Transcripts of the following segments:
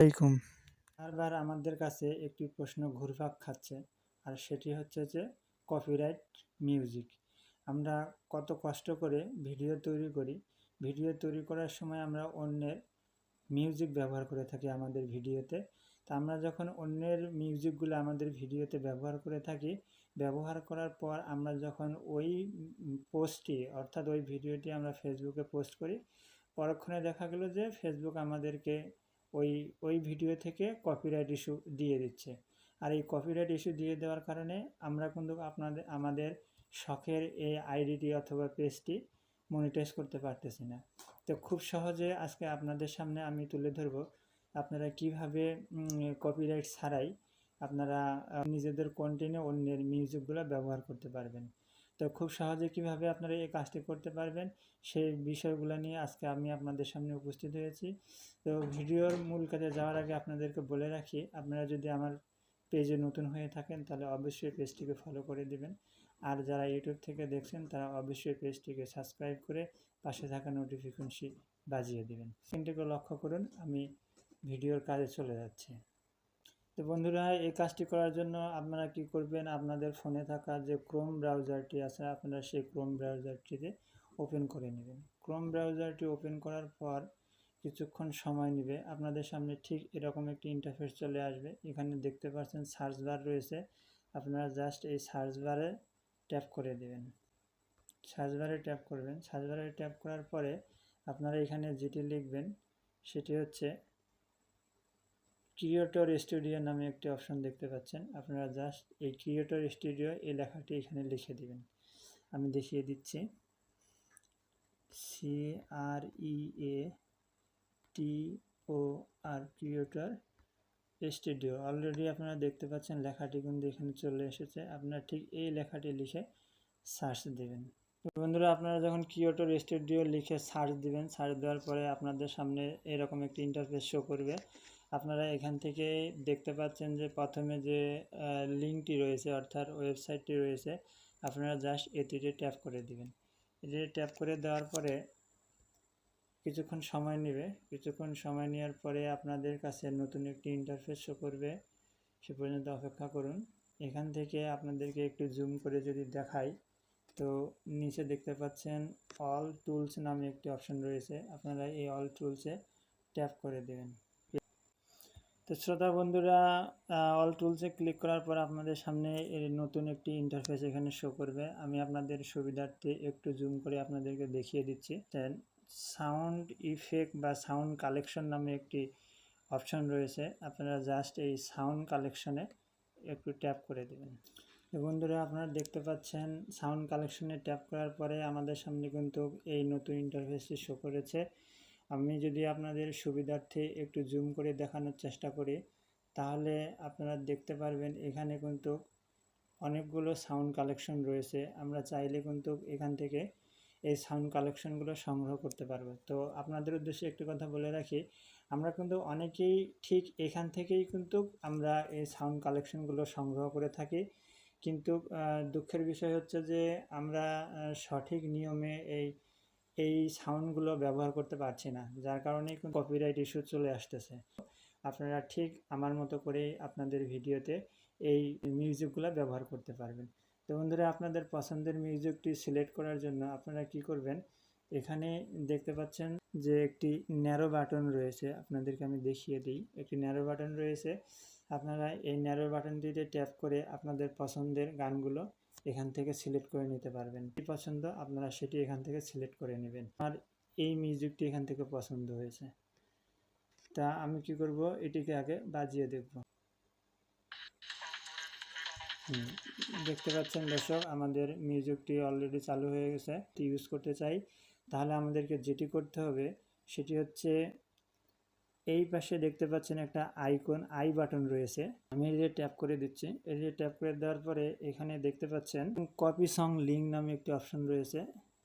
আলাইকুম। বারবার আমাদের কাছে একটি প্রশ্ন ঘুরপাক খাচ্ছে, আর সেটি হচ্ছে যে কপিরাইট মিউজিক। আমরা কত কষ্ট করে ভিডিও তৈরি করি, ভিডিও তৈরি করার সময় আমরা অন্যের মিউজিক ব্যবহার করে থাকি আমাদের ভিডিওতে। তা আমরা যখন অন্যের মিউজিকগুলো আমাদের ভিডিওতে ব্যবহার করে থাকি, ব্যবহার করার পর আমরা যখন ওই পোস্টটি অর্থাৎ ওই ভিডিওটি আমরা ফেসবুকে পোস্ট করি, পরক্ষণে দেখা গেল যে ফেসবুক আমাদেরকে ওই ওই ভিডিও থেকে কপিরাইট ইস্যু দিয়ে দিচ্ছে। আর এই কপিরাইট ইস্যু দিয়ে দেওয়ার কারণে আমরা কিন্তু আমাদের শখের এই আইডিটি অথবা পেজটি মনিটাইজ করতে পারতেছি না। তো খুব সহজে আজকে আপনাদের সামনে আমি তুলে ধরব আপনারা কিভাবে কপিরাইট ছাড়াই আপনারা নিজেদের কন্টেন্টে অন্যের মিউজিকগুলো ব্যবহার করতে পারবেন। তো খুব সহজে কিভাবে আপনারা এই কাজটি করতে পারবেন সেই বিষয়গুলো নিয়ে আজকে আমি আপনাদের সামনে উপস্থিত হয়েছি। তো ভিডিওর মূল কাজে যাওয়ার আগে আপনাদেরকে বলে রাখি, আপনারা যদি আমার পেজে নতুন হয়ে থাকেন তাহলে অবশ্যই পেজটিকে ফলো করে দিবেন। আর যারা ইউটিউব থেকে দেখছেন তারা অবশ্যই পেজটিকে সাবস্ক্রাইব করে পাশে থাকা নোটিফিকেশনটি বাজিয়ে দিবেন। সেটিকে লক্ষ্য করুন, আমি ভিডিওর কাজে চলে যাচ্ছি। তো বন্ধুরা, এই কাজটি করার জন্য আপনারা কি করবেন, আপনাদের ফোনে থাকা যে ক্রোম ব্রাউজারটি আছে আপনারা সেই ক্রোম ব্রাউজারটিতে ওপেন করে নেবেন। ক্রোম ব্রাউজারটি ওপেন করার পর কিছুক্ষণ সময় নেবে, আপনাদের সামনে ঠিক এরকম একটি ইন্টারফেস চলে আসবে। এখানে দেখতে পাচ্ছেন সার্চ বার রয়েছে, আপনারা জাস্ট এই সার্চ বারে ট্যাপ করে দেবেন। সার্চ বারে ট্যাপ করবেন। সার্চ বারে ট্যাপ করার পরে আপনারা এখানে যেটি লিখবেন সেটি হচ্ছে ক্রিয়েটর স্টুডিও নামে একটি অপশন দেখতে পাচ্ছেন। আপনারা জাস্ট এই ক্রিয়েটর স্টুডিও এই লেখাটি এখানে লিখে দিবেন। আমি দেখিয়ে দিচ্ছি, CREATOR ক্রিয়েটর স্টুডিও। অলরেডি আপনারা দেখতে পাচ্ছেন লেখাটি কিন্তু এখানে চলে এসেছে। আপনারা ঠিক এই লেখাটি লিখে সার্চ দেবেন। বন্ধুরা, আপনারা যখন ক্রিয়েটর স্টুডিও লিখে সার্চ দিবেন, সার্চ দেওয়ার পরে আপনাদের সামনে এরকম একটি ইন্টারফেস শো করবে। আপনারা এখান থেকে দেখতে পাচ্ছেন যে প্রথমে যে লিঙ্কটি রয়েছে অর্থাৎ ওয়েবসাইটটি রয়েছে, আপনারা জাস্ট এটিতে ট্যাপ করে দিবেন। এটিতে ট্যাপ করে দেওয়ার পরে কিছুক্ষণ সময় নেবে। কিছুক্ষণ সময় নেওয়ার পরে আপনাদের কাছে নতুন একটি ইন্টারফেস শো করবে, সে পর্যন্ত অপেক্ষা করুন। এখান থেকে আপনাদেরকে একটু জুম করে যদি দেখাই, তো নিচে দেখতে পাচ্ছেন অল টুলস নামে একটি অপশন রয়েছে, আপনারা এই অল টুলসে ট্যাপ করে দেবেন। তো শ্রোতা বন্ধুরা, অল টুলসে ক্লিক করার পর আপনাদের সামনে নতুন একটি ইন্টারফেস এখানে শো করবে। আমি আপনাদের সুবিধার্থে একটু জুম করে আপনাদেরকে দেখিয়ে দিচ্ছি। সাউন্ড ইফেক্ট বা সাউন্ড কালেকশন নামে একটি অপশন রয়েছে, আপনারা জাস্ট এই সাউন্ড কালেকশনে একটু ট্যাপ করে দেবেন। বন্ধুরা, আপনারা দেখতে পাচ্ছেন সাউন্ড কালেকশনে ট্যাপ করার পরে আমাদের সামনে কিন্তু এই নতুন ইন্টারফেসটি শো করেছে। আমি যদি আপনাদের সুবিধার্থে একটু জুম করে দেখানোর চেষ্টা করি, তাহলে আপনারা দেখতে পারবেন এখানে কিন্তু অনেকগুলো সাউন্ড কালেকশন রয়েছে। আমরা চাইলে কিন্তু এখান থেকে এই সাউন্ড কালেকশনগুলো সংগ্রহ করতে পারবো। তো আপনাদের উদ্দেশ্যে একটি কথা বলে রাখি, আমরা কিন্তু অনেকেই ঠিক এখান থেকেই কিন্তু আমরা এই সাউন্ড কালেকশনগুলো সংগ্রহ করে থাকি, কিন্তু দুঃখের বিষয় হচ্ছে যে আমরা সঠিক নিয়মে এই সাউন্ডগুলো ব্যবহার করতে পারছি না, যার কারণেই কপিরাইট ইস্যু চলে আসতেছে। আপনারা ঠিক আমার মতো করে আপনাদের ভিডিওতে এই মিউজিকগুলো ব্যবহার করতে পারবেন। তো বন্ধুরা, আপনাদের পছন্দের মিউজিকটি সিলেক্ট করার জন্য আপনারা কি করবেন, এখানে দেখতে পাচ্ছেন যে একটি ন্যারো বাটন রয়েছে, আপনাদেরকে আমি দেখিয়ে দিই। একটি ন্যারো বাটন রয়েছে, আপনারা এই ন্যারো বাটনটিতে ট্যাপ করে আপনাদের পছন্দের গানগুলো এখান থেকে সিলেক্ট করে নিতে পারবেন। কি পছন্দ আপনারা সেটি এখান থেকে সিলেক্ট করে নেবেন। আর এই মিউজিকটি এখান থেকে পছন্দ হয়েছে, তা আমি কি করব, এটিকে আগে বাজিয়ে দেখব। দেখতে পাচ্ছেন দর্শক, আমাদের মিউজিকটি অলরেডি চালু হয়ে গেছে। ইউজ করতে চাই, তাহলে আমাদেরকে যেটি করতে হবে সেটি হচ্ছে এই পাশে দেখতে পাচ্ছেন একটা আইকন আই বাটন রয়েছে, আমি এটি ট্যাপ করে দিচ্ছি। এটি ট্যাপ করে দেওয়ার পরে এখানে দেখতে পাচ্ছেন কপি সং লিঙ্ক নামে একটি অপশন রয়েছে,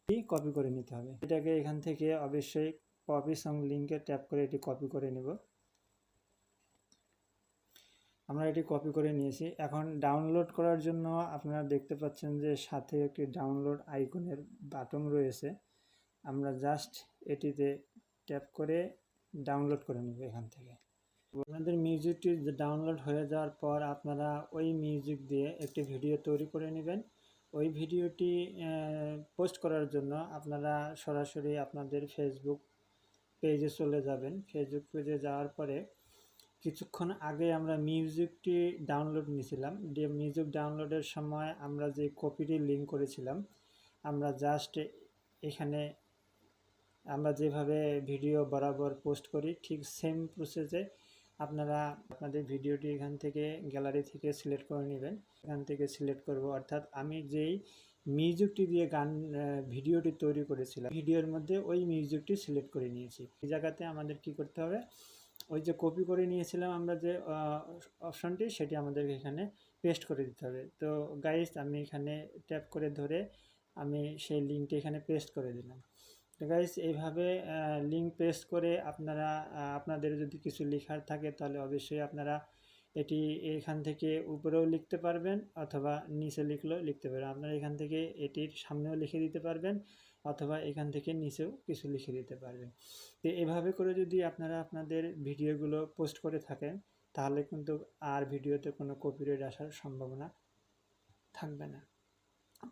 এটি কপি করে নিতে হবে। এটাকে এখান থেকে অবশ্যই কপি সং লিঙ্কে ট্যাপ করে এটি কপি করে নেব। আমরা এটি কপি করে নিয়েছি। এখন ডাউনলোড করার জন্য আপনারা দেখতে পাচ্ছেন যে সাথে একটি ডাউনলোড আইকনের বাটন রয়েছে, আমরা জাস্ট এটিতে ট্যাপ করে ডাউনলোড করে নেব এখান থেকে। আপনাদের মিউজিকটি ডাউনলোড হয়ে যাওয়ার পর আপনারা ওই মিউজিক দিয়ে একটি ভিডিও তৈরি করে নেবেন। ওই ভিডিওটি পোস্ট করার জন্য আপনারা সরাসরি আপনাদের ফেসবুক পেজে চলে যাবেন। ফেসবুক পেজে যাওয়ার পরে কিছুক্ষণ আগে আমরা মিউজিকটি ডাউনলোড নিয়েছিলাম। মিউজিক ডাউনলোডের সময় আমরা যে কপিটি লিঙ্ক করেছিলাম, আমরা জাস্ট এখানে আমরা যেভাবে ভিডিও বরাবর পোস্ট করি ঠিক সেম প্রসেসে আপনারা আপনাদের ভিডিওটি এখান থেকে গ্যালারি থেকে সিলেক্ট করে নেবেন। এখান থেকে সিলেক্ট করব, অর্থাৎ আমি যেই মিউজিকটি দিয়ে ভিডিওটি তৈরি করেছিলাম ভিডিওর মধ্যে ওই মিউজিকটি সিলেক্ট করে নিয়েছি। এই জায়গাতে আমাদের কি করতে হবে, ওই যে কপি করে নিয়েছিলাম আমরা যে অপশনটি, সেটি আমাদের এখানে পেস্ট করে দিতে হবে। তো গাইস আমি এখানে ট্যাপ করে ধরে আমি সেই লিঙ্কটি এখানে পেস্ট করে দিলাম। তো গাইস এইভাবে লিঙ্ক পেস্ট করে আপনারা আপনাদের যদি কিছু লেখার থাকে তাহলে অবশ্যই আপনারা এটি এখান থেকে উপরেও লিখতে পারবেন অথবা নিচে লিখলেও লিখতে পারবেন। আপনারা এখান থেকে এটির সামনেও লিখে দিতে পারবেন অথবা এখান থেকে নিচেও কিছু লিখে দিতে পারবেন। তো এভাবে করে যদি আপনারা আপনাদের ভিডিওগুলো পোস্ট করে থাকেন তাহলে কিন্তু আর ভিডিওতে কোনো কপিরাইট আসার সম্ভাবনা থাকবে না।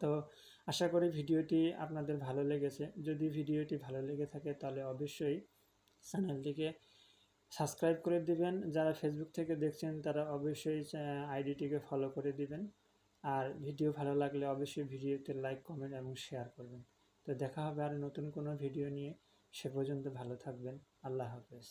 তো আশা করি ভিডিওটি আপনাদের ভালো লেগেছে। যদি ভিডিওটি ভালো লেগে থাকে তাহলে অবশ্যই চ্যানেলটিকে সাবস্ক্রাইব করে দিবেন। যারা ফেসবুক থেকে দেখছেন তারা অবশ্যই আইডিটিকে ফলো করে দিবেন। আর ভিডিও ভালো লাগলে অবশ্যই ভিডিওতে লাইক, কমেন্ট এবং শেয়ার করবেন। তো দেখা হবে আর নতুন কোনো ভিডিও নিয়ে। সে পর্যন্ত ভালো থাকবেন। আল্লাহ হাফেজ।